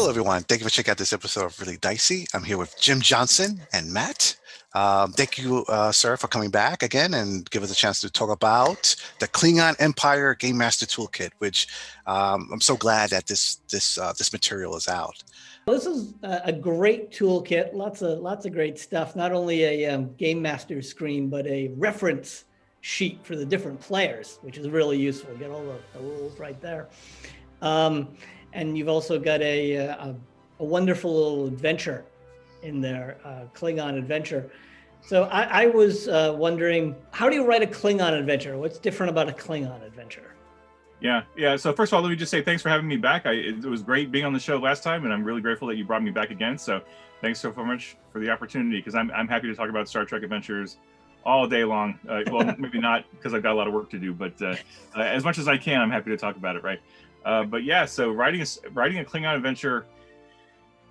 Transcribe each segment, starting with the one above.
Hello, everyone. Thank you for checking out this episode of Really Dicey. I'm here with Jim Johnson and Matt. Thank you, sir, for coming back again and give us a chance to talk about the Klingon Empire Gamemaster Toolkit, which I'm so glad that this material is out. This is a great toolkit. Lots of great stuff. Not only a game master screen, but a reference sheet for the different players, which is really useful. Get all the rules right there. And you've also got a wonderful little adventure in there, Klingon adventure. So I was wondering, how do you write a Klingon adventure? What's different about a Klingon adventure? Yeah. So first of all, let me just say thanks for having me back. It was great being on the show last time, and I'm really grateful that you brought me back again. So thanks so much for the opportunity, because I'm happy to talk about Star Trek adventures all day long. Well, maybe not, because I've got a lot of work to do, but as much as I can, I'm happy to talk about it, right? But yeah, so writing a Klingon adventure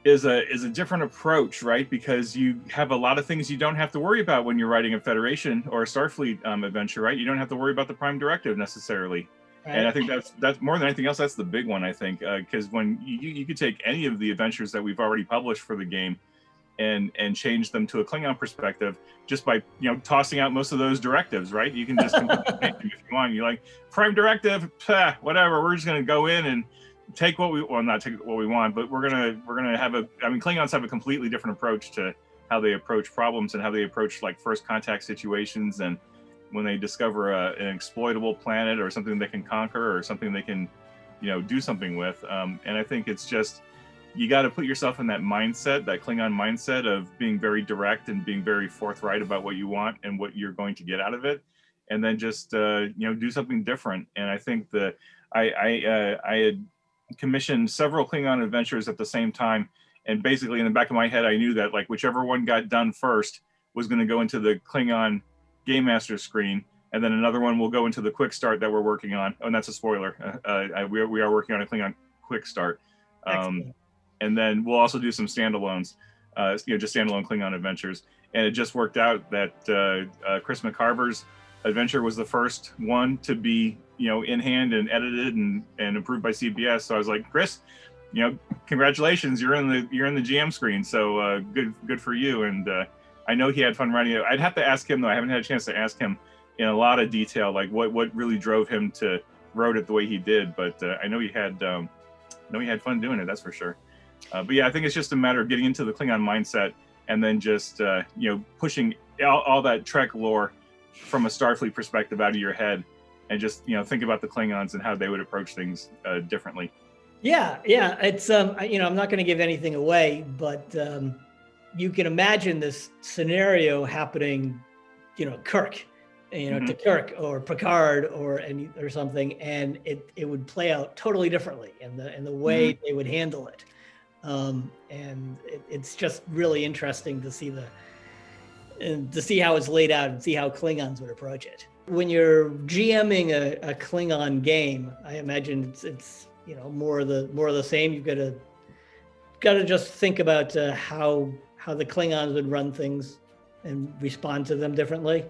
is a different approach, right? Because you have a lot of things you don't have to worry about when you're writing a Federation or a Starfleet adventure, right? You don't have to worry about the Prime Directive necessarily. Right. And I think that's more than anything else, that's the big one, I think, because when you could take any of the adventures that we've already published for the game and change them to a Klingon perspective just by tossing out most of those directives, right? You can just completely change them if you want. You're like, Prime Directive, whatever. We're just going to go in and take not take what we want, but we're gonna have Klingons have a completely different approach to how they approach problems and how they approach like first contact situations, and when they discover an exploitable planet or something they can conquer or something they can do something with. And I think it's just, you got to put yourself in that mindset, that Klingon mindset of being very direct and being very forthright about what you want and what you're going to get out of it, and then just do something different. And I think that I had commissioned several Klingon adventures at the same time, and basically in the back of my head I knew that like whichever one got done first was going to go into the Klingon Game Master screen, and then another one will go into the quick start that we're working on. Oh, and that's a spoiler. We are working on a Klingon quick start, and then we'll also do some standalones, just standalone Klingon adventures. And it just worked out that Chris McCarver's adventure was the first one to be in hand and edited and approved by CBS. So I was like, Chris, congratulations, you're in the GM screen. So good for you. And I know he had fun writing it. I'd have to ask him though. I haven't had a chance to ask him in a lot of detail, like what really drove him to wrote it the way he did. But I know he had fun doing it. That's for sure. But yeah, I think it's just a matter of getting into the Klingon mindset and then just pushing all that Trek lore from a Starfleet perspective out of your head, and just think about the Klingons and how they would approach things differently. Yeah. It's I'm not going to give anything away, but you can imagine this scenario happening, Kirk, to Kirk or Picard or something, and it would play out totally differently in the way they would handle it. And it's just really interesting to see how it's laid out and see how Klingons would approach it. When you're GMing a Klingon game, I imagine it's more of the same. You've got to just think about how the Klingons would run things and respond to them differently.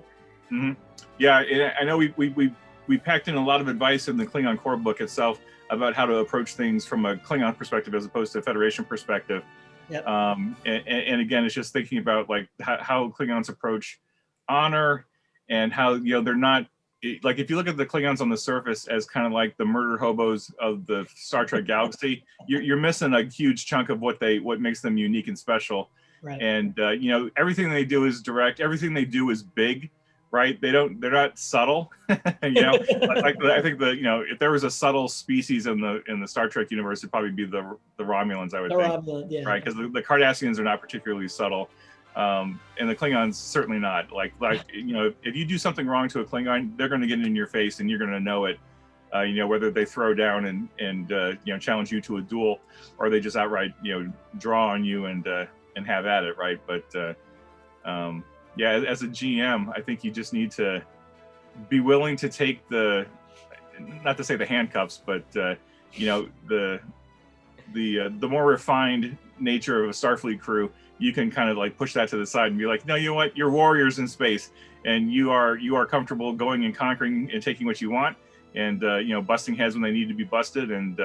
Mm-hmm. Yeah, I know we packed in a lot of advice in the Klingon Core Book itself about how to approach things from a Klingon perspective as opposed to a Federation perspective. Yep. And again, it's just thinking about like how Klingons approach honor, and how they're not like, if you look at the Klingons on the surface as kind of like the murder hobos of the Star Trek galaxy, you're missing a huge chunk of what makes them unique and special. Right. And everything they do is direct. Everything they do is big, right? They're not subtle. I think if there was a subtle species in the Star Trek universe, it'd probably be the Romulans, I would think. Right, because the Cardassians are not particularly subtle. And the Klingons certainly not. Like if you do something wrong to a Klingon, they're going to get in your face and you're going to know it. Whether they throw down and challenge you to a duel, or they just outright draw on you and have at it, right? But as a GM, I think you just need to be willing to take not to say the handcuffs, but the more refined nature of a Starfleet crew. You can kind of like push that to the side and be like, no, you know what? You're warriors in space, and you are comfortable going and conquering and taking what you want, and busting heads when they need to be busted, and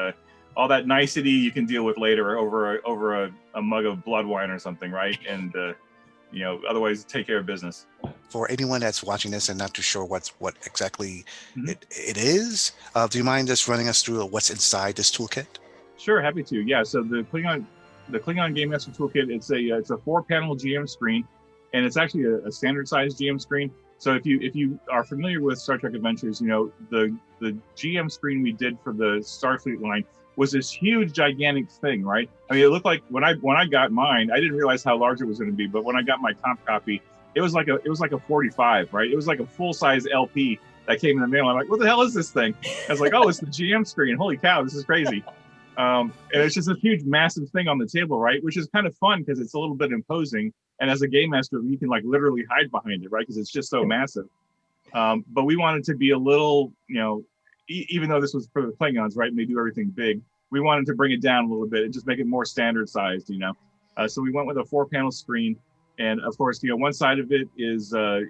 all that nicety you can deal with later over a mug of blood wine or something, right? And otherwise take care of business. For anyone that's watching this and not too sure what exactly Mhm. it is, do you mind just running us through what's inside this toolkit? Sure, happy to. Yeah, so the Klingon Gamemaster Toolkit, it's a 4-panel GM screen, and it's actually a standard size GM screen. So if you are familiar with Star Trek Adventures, the GM screen we did for the Starfleet line was this huge, gigantic thing, right? I mean, it looked like when I got mine, I didn't realize how large it was going to be, but when I got my comp copy, it was like a 45, right? It was like a full size LP that came in the mail. I'm like, what the hell is this thing? I was like, oh, it's the GM screen. Holy cow, this is crazy. And it's just a huge, massive thing on the table, right? Which is kind of fun because it's a little bit imposing. And as a game master, you can like literally hide behind it, right? Because it's just so massive. But we wanted to be a little, even though this was for the Klingons, right? And they do everything big, we wanted to bring it down a little bit and just make it more standard sized, So we went with a 4-panel screen. And of course, one side of it is a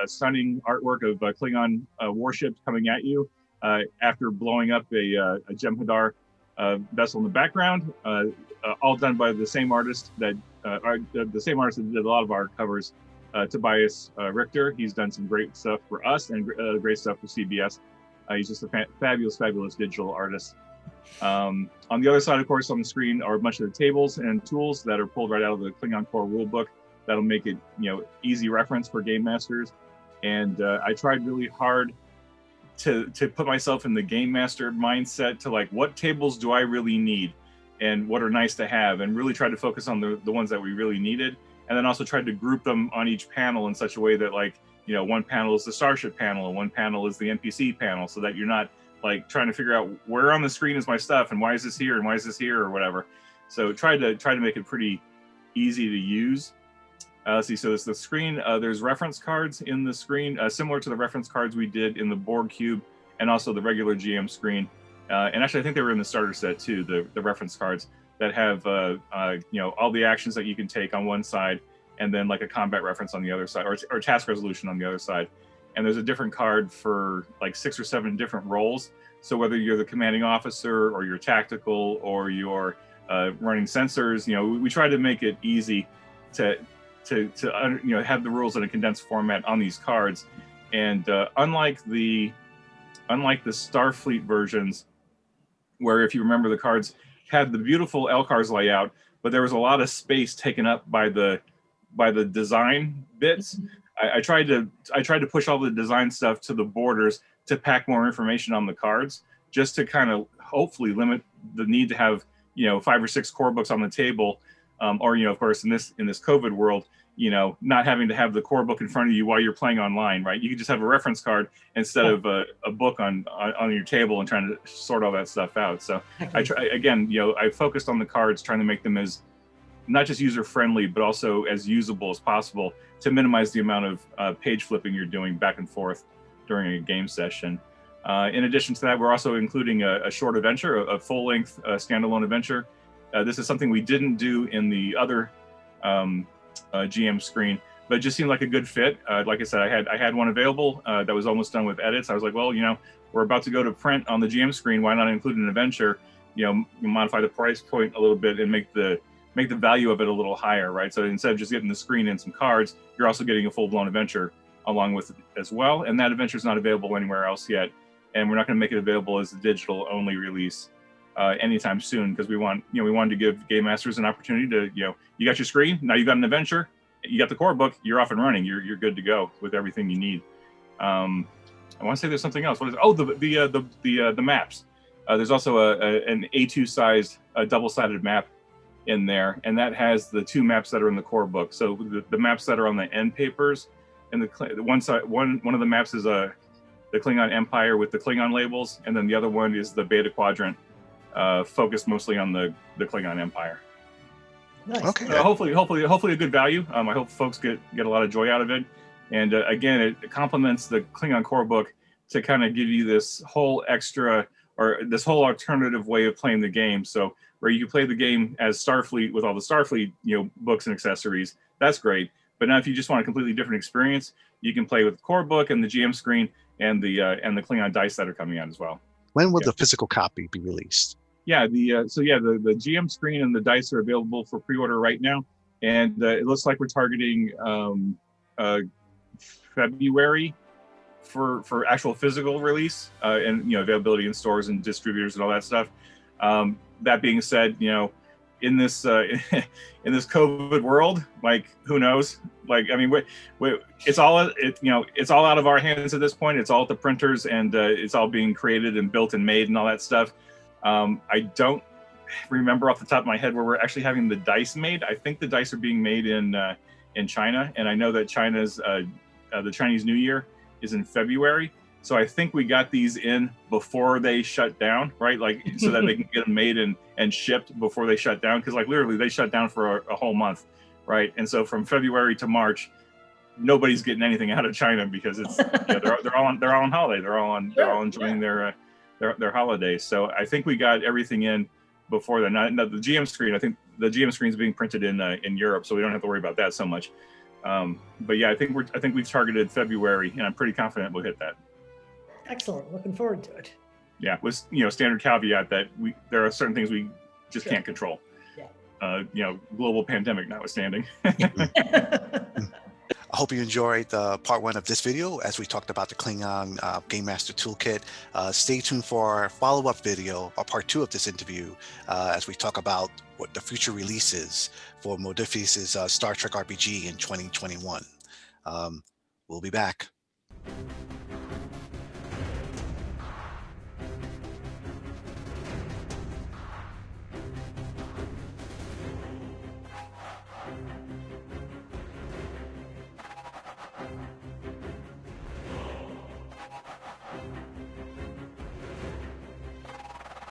stunning artwork of Klingon warships coming at you after blowing up a Jem'Hadar vessel in the background, all done by the same artist that did a lot of our covers, Tobias Richter. He's done some great stuff for us and great stuff for CBS. He's just a fabulous digital artist. On the other side, of course, on the screen are a bunch of the tables and tools that are pulled right out of the Klingon Core Rule Book. That'll make it, easy reference for game masters. And I tried really hard to put myself in the game master mindset to like, what tables do I really need and what are nice to have, and really try to focus on the ones that we really needed. And then also tried to group them on each panel in such a way that like, one panel is the Starship panel and one panel is the NPC panel, so that you're not like trying to figure out where on the screen is my stuff and why is this here and why is this here or whatever. So try to make it pretty easy to use. Let's see, so it's the screen. There's reference cards in the screen, similar to the reference cards we did in the Borg Cube and also the regular GM screen. And actually, I think they were in the starter set too, the reference cards that have, all the actions that you can take on one side and then like a combat reference on the other side, or task resolution on the other side. And there's a different card for like 6 or 7 different roles. So whether you're the commanding officer or you're tactical or you're running sensors, we try to make it easy to have the rules in a condensed format on these cards. And unlike the Starfleet versions, where if you remember, the cards had the beautiful LCARS layout, but there was a lot of space taken up by the design bits. I tried to push all the design stuff to the borders to pack more information on the cards, just to kind of hopefully limit the need to have 5 or 6 core books on the table, or of course in this COVID world, not having to have the core book in front of you while you're playing online, right? You can just have a reference card instead of a book on your table and trying to sort all that stuff out. So I focused on the cards, trying to make them as not just user-friendly, but also as usable as possible to minimize the amount of page flipping you're doing back and forth during a game session. In addition to that, we're also including a short adventure, a full-length standalone adventure. This is something we didn't do in the other GM screen, but it just seemed like a good fit. Like I said, I had one available that was almost done with edits. I was like, well, we're about to go to print on the GM screen. Why not include an adventure? Modify the price point a little bit and make the value of it a little higher, right? So instead of just getting the screen and some cards, you're also getting a full-blown adventure along with it as well. And that adventure is not available anywhere else yet. And we're not going to make it available as a digital-only release anytime soon, because we wanted to give game masters an opportunity to, you got your screen, now you got an adventure, you got the core book, you're off and running, you're good to go with everything you need. I want to say there's something else. What is it? Oh, the maps. There's also an A2 sized double-sided map in there, and that has the 2 maps that are in the core book. So the maps that are on the end papers, and the one side, one of the maps is the Klingon Empire with the Klingon labels, and then the other one is the Beta Quadrant, focused mostly on the Klingon Empire. Nice. Okay. Hopefully a good value. I hope folks get a lot of joy out of it. And again, it complements the Klingon Core Book to kind of give you this whole extra, or this whole alternative way of playing the game. So where you can play the game as Starfleet with all the Starfleet, books and accessories, that's great. But now if you just want a completely different experience, you can play with the core book and the GM screen and the Klingon dice that are coming out as well. When will the physical copy be released? Yeah, the GM screen and the dice are available for pre-order right now, and it looks like we're targeting February for actual physical release, and availability in stores and distributors and all that stuff. That being said, in this in this COVID world, like, who knows? Like, I mean, it's all out of our hands at this point. It's all at the printers, and it's all being created and built and made and all that stuff. I don't remember off the top of my head where we're actually having the dice made. I think the dice are being made in China, and I know that China's the Chinese New Year is in February. So I think we got these in before they shut down, right? Like, so that they can get them made and shipped before they shut down. Because, like, literally they shut down for a whole month, right? And so from February to March, nobody's getting anything out of China because it's they're all on holiday. They're all enjoying their holidays. So I think we got everything in before then. Now, the GM screen, I think the GM screen is being printed in Europe, so we don't have to worry about that so much. But yeah, I think we've targeted February, and I'm pretty confident we'll hit that. Excellent. Looking forward to it. Yeah, with standard caveat that there are certain things we just can't control. Yeah. Global pandemic notwithstanding. I hope you enjoyed part 1 of this video as we talked about the Klingon Gamemaster Toolkit. Stay tuned for our follow-up video, or part 2 of this interview, as we talk about what the future releases for Modiphius' Star Trek RPG in 2021. We'll be back.